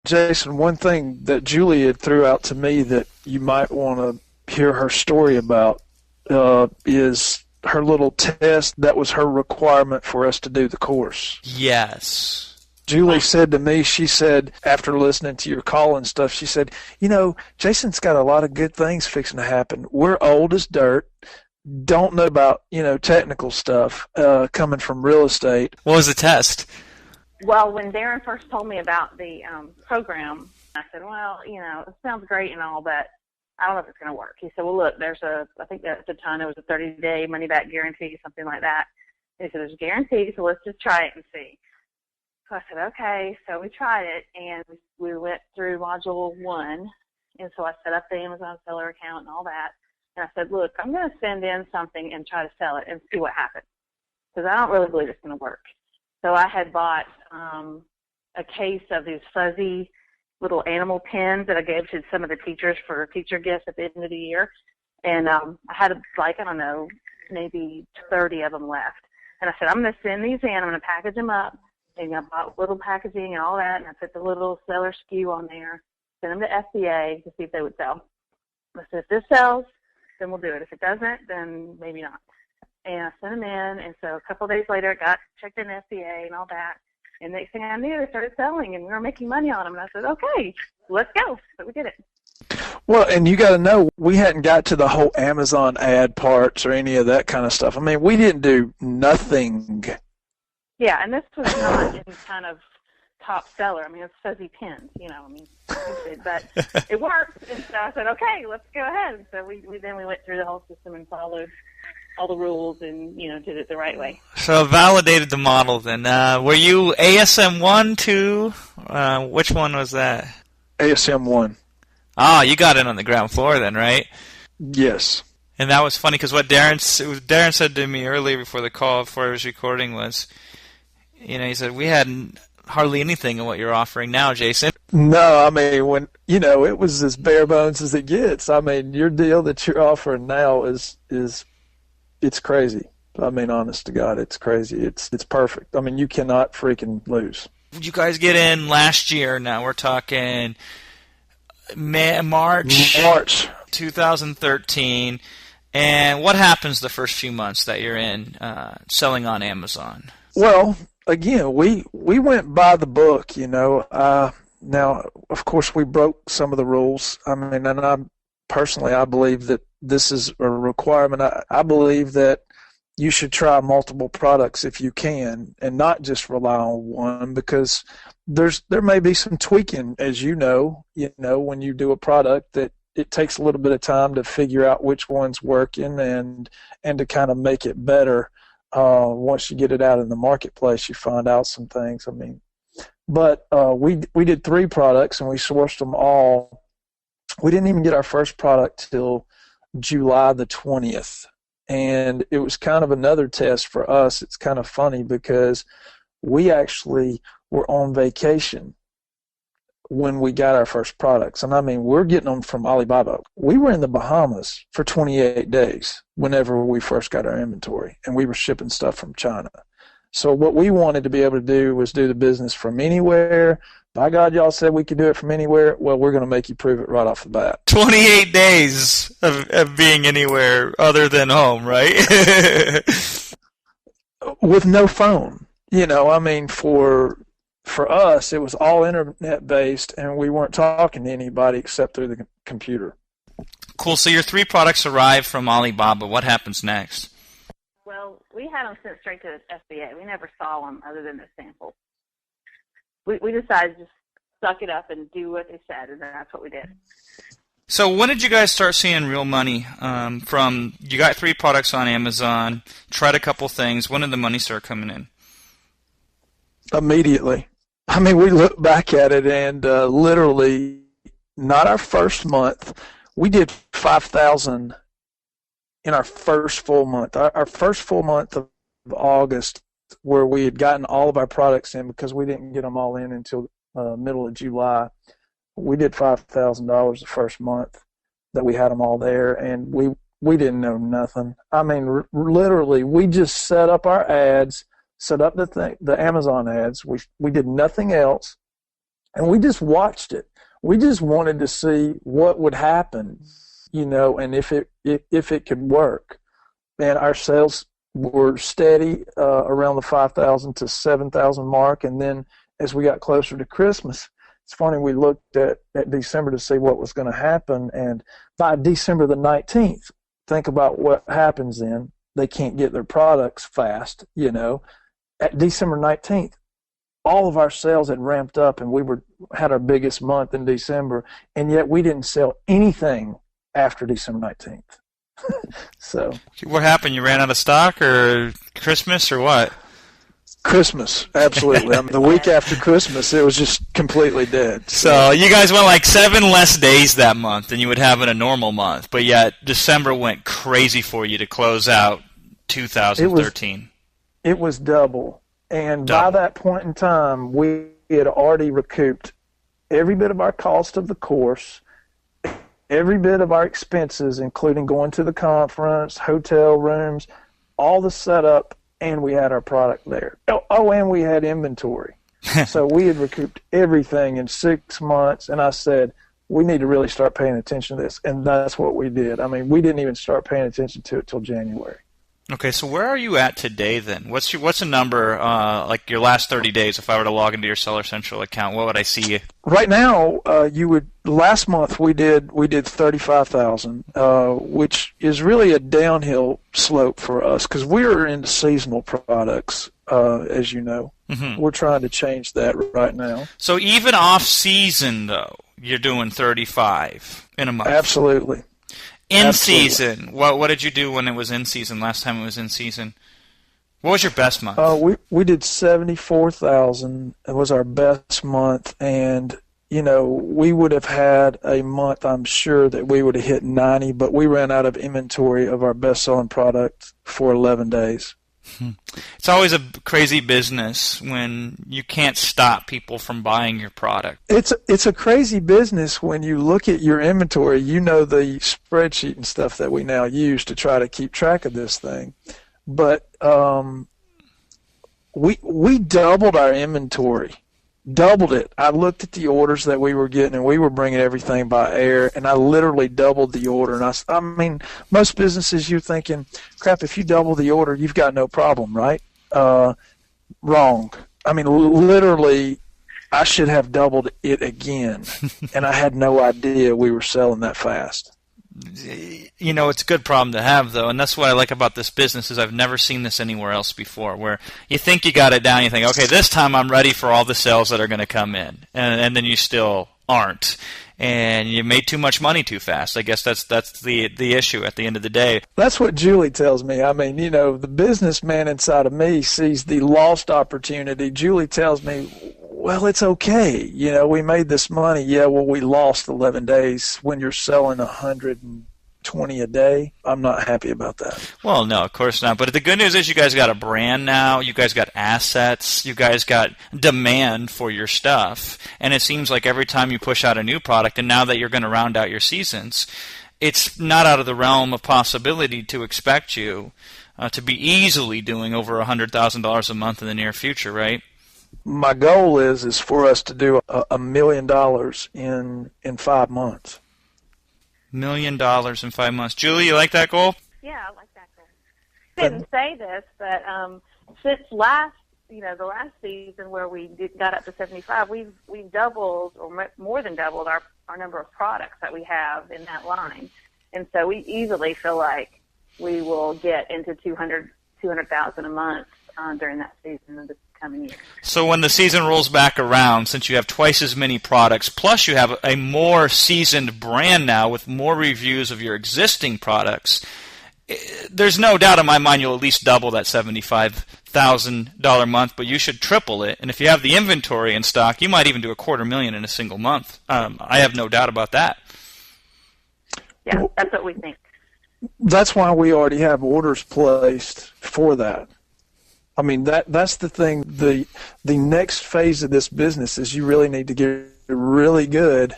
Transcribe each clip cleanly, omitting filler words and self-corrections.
Jason, one thing that Julia threw out to me that you might want to hear her story about is her little test that was her requirement for us to do the course. Yes. Julie said to me, she said, after listening to your call and stuff, she said, Jason's got a lot of good things fixing to happen. We're old as dirt, don't know about, technical stuff coming from real estate. What was the test? Well, when Darin first told me about the program, I said, well, it sounds great and all, but I don't know if it's going to work. He said, well, look, I think at the time it was a 30-day money-back guarantee, something like that. He said, there's a guarantee, so let's just try it and see. So I said, okay. So we tried it, and we went through Module 1, and so I set up the Amazon seller account and all that. And I said, look, I'm going to send in something and try to sell it and see what happens, because I don't really believe it's going to work. So I had bought a case of these fuzzy little animal pins that I gave to some of the teachers for teacher gifts at the end of the year. And I had, I don't know, maybe 30 of them left. And I said, I'm going to send these in. I'm going to package them up. And I bought little packaging and all that, and I put the little seller SKU on there, sent them to FBA to see if they would sell. I said, if this sells, then we'll do it. If it doesn't, then maybe not. And I sent them in, and so a couple of days later, it got checked in FBA and all that. And next thing I knew, they started selling, and we were making money on them. And I said, okay, let's go. So we did it. Well, and you got to know, we hadn't got to the whole Amazon ad parts or any of that kind of stuff. I mean, we didn't do nothing. Yeah, and this was not any kind of top seller. I mean, it's fuzzy pins, but it worked. And so I said, okay, let's go ahead. And so we went through the whole system and followed all the rules and, did it the right way. So validated the model then. Were you ASM 1, 2? Which one was that? ASM 1. Ah, you got in on the ground floor then, right? Yes. And that was funny because what Darin said to me earlier before the call, before I was recording, was, he said, we hadn't hardly anything in what you're offering now, Jason. No, I mean, when, it was as bare bones as it gets. I mean, your deal that you're offering now is it's crazy. I mean, honest to God, it's crazy. It's perfect. I mean, you cannot freaking lose. You guys get in last year. Now we're talking March 2013. And what happens the first few months that you're in selling on Amazon? Well, again, we went by the book, Now, of course, we broke some of the rules. I mean, and I believe that this is a requirement. I believe that you should try multiple products if you can, and not just rely on one, because there may be some tweaking, as when you do a product, that it takes a little bit of time to figure out which one's working and to kind of make it better. Once you get it out in the marketplace, you find out some things. I mean, but we did 3 products and we sourced them all. We didn't even get our first product till July the 20th, and it was kind of another test for us. It's kind of funny because we actually were on vacation when we got our first products. And I mean, we're getting them from Alibaba. We were in the Bahamas for 28 days whenever we first got our inventory, and we were shipping stuff from China. So what we wanted to be able to do was do the business from anywhere. By God, y'all said we could do it from anywhere. Well, we're going to make you prove it right off the bat. 28 days of being anywhere other than home, right? With no phone. I mean, for us, it was all internet-based, and we weren't talking to anybody except through the computer. Cool. So your 3 products arrived from Alibaba. What happens next? Well, we had them sent straight to the FBA. We never saw them other than the sample. We decided to just suck it up and do what they said, and that's what we did. So when did you guys start seeing real money from, you got 3 products on Amazon, tried a couple things, when did the money start coming in? Immediately. I mean, we look back at it and literally, not our first month, we did $5,000 in our first full month. Our first full month of August, where we had gotten all of our products in because we didn't get them all in until middle of July. We did $5,000 the first month that we had them all there, and we didn't know nothing. I mean, literally, we just set up our ads, set up the Amazon ads. We did nothing else. And we just watched it. We just wanted to see what would happen, and if it could work. And our sales were steady around the 5,000 to 7,000 mark. And then as we got closer to Christmas, it's funny, we looked at December to see what was going to happen. And by December the 19th, think about what happens then. They can't get their products fast, At December 19th, all of our sales had ramped up, and we had our biggest month in December, and yet we didn't sell anything after December 19th. So what happened? You ran out of stock, or Christmas, or what? Christmas, absolutely. The week after Christmas, it was just completely dead. So you guys went like 7 less days that month than you would have in a normal month, but yet December went crazy for you to close out 2013. It was double. And by that point in time, we had already recouped every bit of our cost of the course, every bit of our expenses, including going to the conference, hotel rooms, all the setup, and we had our product there. Oh, and we had inventory. So we had recouped everything in 6 months, and I said, we need to really start paying attention to this. And that's what we did. I mean, we didn't even start paying attention to it till January. Okay, so where are you at today then? What's a number, like your last 30 days, if I were to log into your Seller Central account, what would I see? Right now, last month we did 35,000, which is really a downhill slope for us because we're into seasonal products, as you know. Mm-hmm. We're trying to change that right now. So even off season though, you're doing 35 in a month. Absolutely. In season, what did you do when it was in season? Last time it was in season, what was your best month? We did 74,000. It was our best month, and we would have had a month. I'm sure that we would have hit 90, but we ran out of inventory of our best-selling product for 11 days. It's always a crazy business when you can't stop people from buying your product. It's a crazy business when you look at your inventory. The spreadsheet and stuff that we now use to try to keep track of this thing. But we doubled our inventory. Doubled it. I looked at the orders that we were getting, and we were bringing everything by air, and I literally doubled the order. And I mean, most businesses, you're thinking, crap, if you double the order, you've got no problem, right? Wrong. I mean, literally, I should have doubled it again, and I had no idea we were selling that fast. It's a good problem to have, though, and that's what I like about this business is I've never seen this anywhere else before, where you think you got it down, you think, okay, this time I'm ready for all the sales that are going to come in, and then you still aren't, and you made too much money too fast. I guess that's the issue at the end of the day. That's what Julie tells me. I mean, the businessman inside of me sees the lost opportunity. Julie tells me, well, it's okay. We made this money. Yeah, well, we lost 11 days. When you're selling 120 a day, I'm not happy about that. Well, no, of course not. But the good news is you guys got a brand now. You guys got assets. You guys got demand for your stuff. And it seems like every time you push out a new product, and now that you're going to round out your seasons, it's not out of the realm of possibility to expect you to be easily doing over $100,000 a month in the near future, right? My goal is for us to do $1 million in 5 months. $1 million in 5 months. Julie, you like that goal? Yeah, I like that goal. I didn't say this, but since the last season where we got up to 75, we've doubled or more than doubled our number of products that we have in that line, and so we easily feel like we will get into 200,000 a month during that season of the coming year. So when the season rolls back around, since you have twice as many products, plus you have a more seasoned brand now with more reviews of your existing products, there's no doubt in my mind you'll at least double that $75,000 a month, but you should triple it. And if you have the inventory in stock, you might even do $250,000 in a single month. I have no doubt about that. Yeah, that's what we think. That's why we already have orders placed for that. I mean, that's the thing. The next phase of this business is you really need to get really good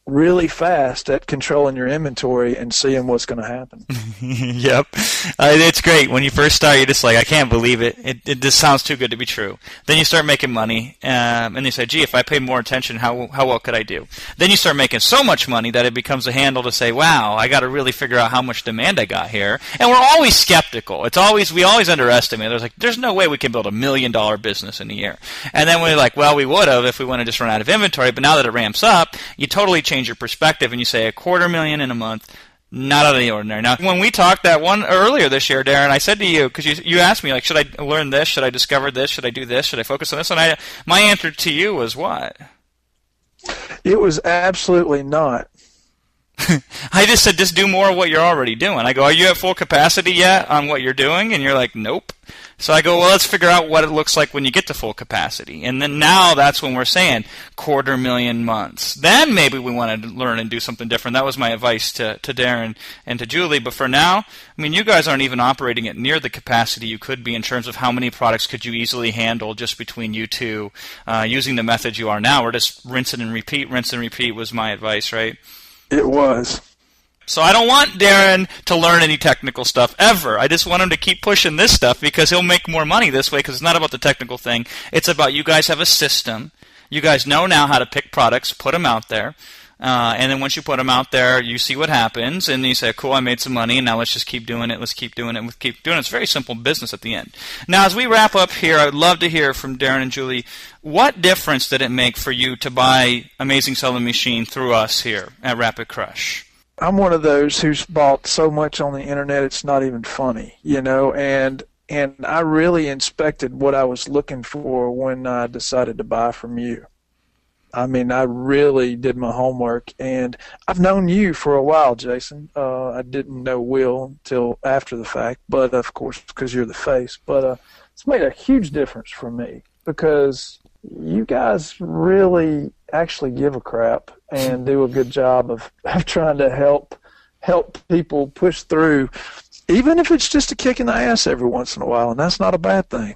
really fast at controlling your inventory and seeing what's going to happen. Yep. It's great. When you first start, you're just like, I can't believe it. This sounds too good to be true. Then you start making money, and you say, gee, if I paid more attention, how well could I do? Then you start making so much money that it becomes a handle to say, wow, I got to really figure out how much demand I got here. And we're always skeptical. We always underestimate. There's no way we can build $1 million business in a year. And then we're like, well, we would have if we wouldn't have just run out of inventory. But now that it ramps up, you totally change your perspective and you say $250,000 in a month, not out of the ordinary. Now, when we talked that one earlier this year, Darin, I said to you, because you asked me, like, should I learn this? Should I discover this? Should I do this? Should I focus on this? And my answer to you was what? It was absolutely not. I just said, just do more of what you're already doing. I go, are you at full capacity yet on what you're doing? And you're like, nope. So I go, well, let's figure out what it looks like when you get to full capacity. And then now that's when we're saying 250,000 months. Then maybe we want to learn and do something different. That was my advice to Darin and to Julie. But for now, I mean, you guys aren't even operating at near the capacity you could be in terms of how many products could you easily handle just between you two using the methods you are now. We're just rinse and repeat was my advice, right? It was. So I don't want Darin to learn any technical stuff ever. I just want him to keep pushing this stuff because he'll make more money this way because it's not about the technical thing. It's about you guys have a system. You guys know now how to pick products, put them out there. And then once you put them out there, you see what happens. And you say, cool, I made some money. And now let's just keep doing it. Let's keep doing it. Let's keep doing it. It's very simple business at the end. Now, as we wrap up here, I would love to hear from Darin and Julie. What difference did it make for you to buy Amazing Sewing Machine through us here at Rapid Crush? I'm one of those who's bought so much on the internet it's not even funny, and I really inspected what I was looking for when I decided to buy from you. I mean, I really did my homework, and I've known you for a while, Jason. I didn't know Will until after the fact, but of course, because you're the face. But it's made a huge difference for me because you guys really actually give a crap and do a good job of trying to help people push through, even if it's just a kick in the ass every once in a while, and that's not a bad thing.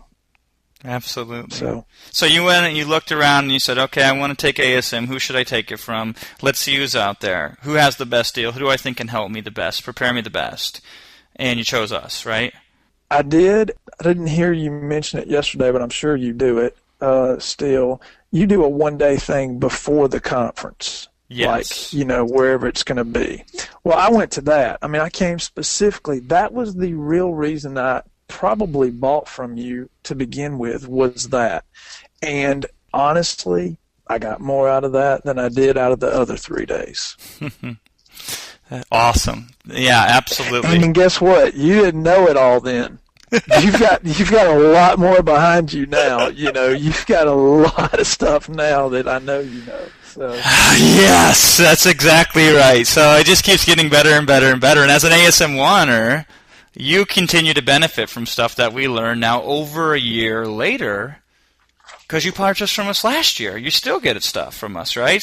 Absolutely. So you went and you looked around and you said, okay, I want to take ASM. Who should I take it from? Let's see who's out there. Who has the best deal? Who do I think can help me the best, prepare me the best? And you chose us, right? I did. I didn't hear you mention it yesterday, but I'm sure you do it still. You do a one-day thing before the conference. Yes. Like, wherever it's going to be. Well, I went to that. I mean, I came specifically. That was the real reason I probably bought from you to begin with, was that. And honestly, I got more out of that than I did out of the other 3 days. Awesome. Yeah, absolutely. I mean, guess what? You didn't know it all then. You've got a lot more behind you now. You've got a lot of stuff now that I know you know. So. Yes, that's exactly right. So it just keeps getting better and better and better. And as an ASM Oner, you continue to benefit from stuff that we learned now over a year later because you purchased from us last year. You still get stuff from us, right?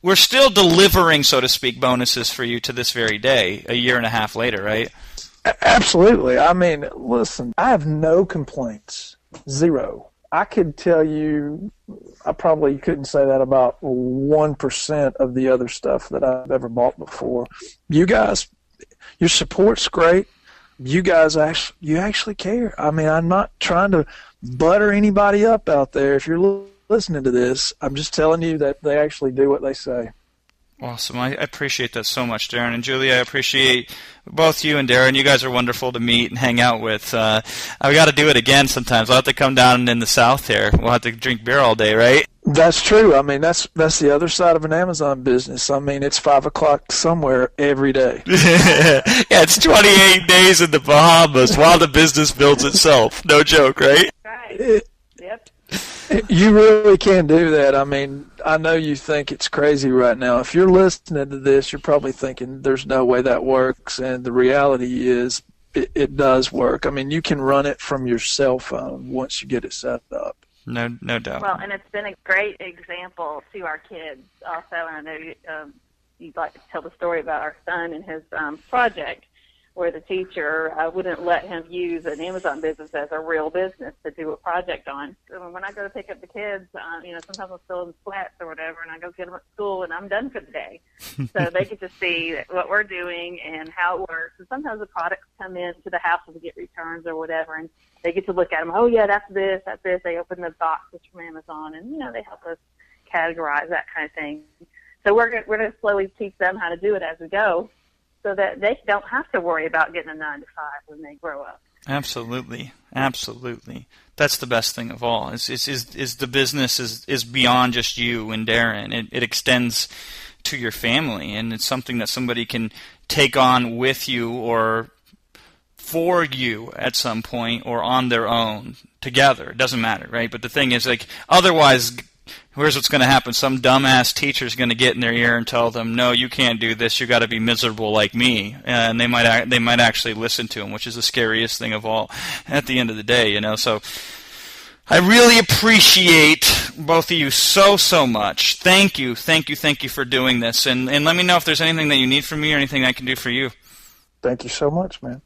We're still delivering, so to speak, bonuses for you to this very day, a year and a half later, right? Absolutely. I mean, listen, I have no complaints. Zero. I could tell you I probably couldn't say that about 1% of the other stuff that I've ever bought before. You guys, your support's great. You guys actually care. I mean, I'm not trying to butter anybody up out there. If you're listening to this, I'm just telling you that they actually do what they say. Awesome. I appreciate that so much, Darin. And Julie, I appreciate both you and Darin. You guys are wonderful to meet and hang out with. I've got to do it again sometimes. I'll have to come down in the South here. We'll have to drink beer all day, right? That's true. I mean, that's the other side of an Amazon business. I mean, it's 5 o'clock somewhere every day. Yeah, it's 28 days in the Bahamas while the business builds itself. No joke, right? Right. Yep. You really can do that. I mean, I know you think it's crazy right now. If you're listening to this, you're probably thinking there's no way that works, and the reality is it does work. I mean, you can run it from your cell phone once you get it set up. No doubt. Well, and it's been a great example to our kids also, and I know you'd like to tell the story about our son and his project. where the teacher wouldn't let him use an Amazon business as a real business to do a project on. So when I go to pick up the kids, sometimes I'm still in sweats or whatever, and I go get them at school, and I'm done for the day. So they get to see what we're doing and how it works. And sometimes the products come in to the house and we get returns or whatever, and they get to look at them. Oh, yeah, that's this, that's this. They open the boxes from Amazon, and, they help us categorize that kind of thing. So we're going to slowly teach them how to do it as we go, so that they don't have to worry about getting a 9 to 5 when they grow up. Absolutely, absolutely. That's the best thing of all. Is the business is beyond just you and Darin. It extends to your family, and it's something that somebody can take on with you or for you at some point, or on their own together. It doesn't matter, right? But the thing is, otherwise, here's what's going to happen. Some dumbass teacher is going to get in their ear and tell them, no, you can't do this. You got to be miserable like me. And they might actually listen to them, which is the scariest thing of all at the end of the day, So I really appreciate both of you so much. Thank you for doing this. And let me know if there's anything that you need from me or anything I can do for you. Thank you so much, man.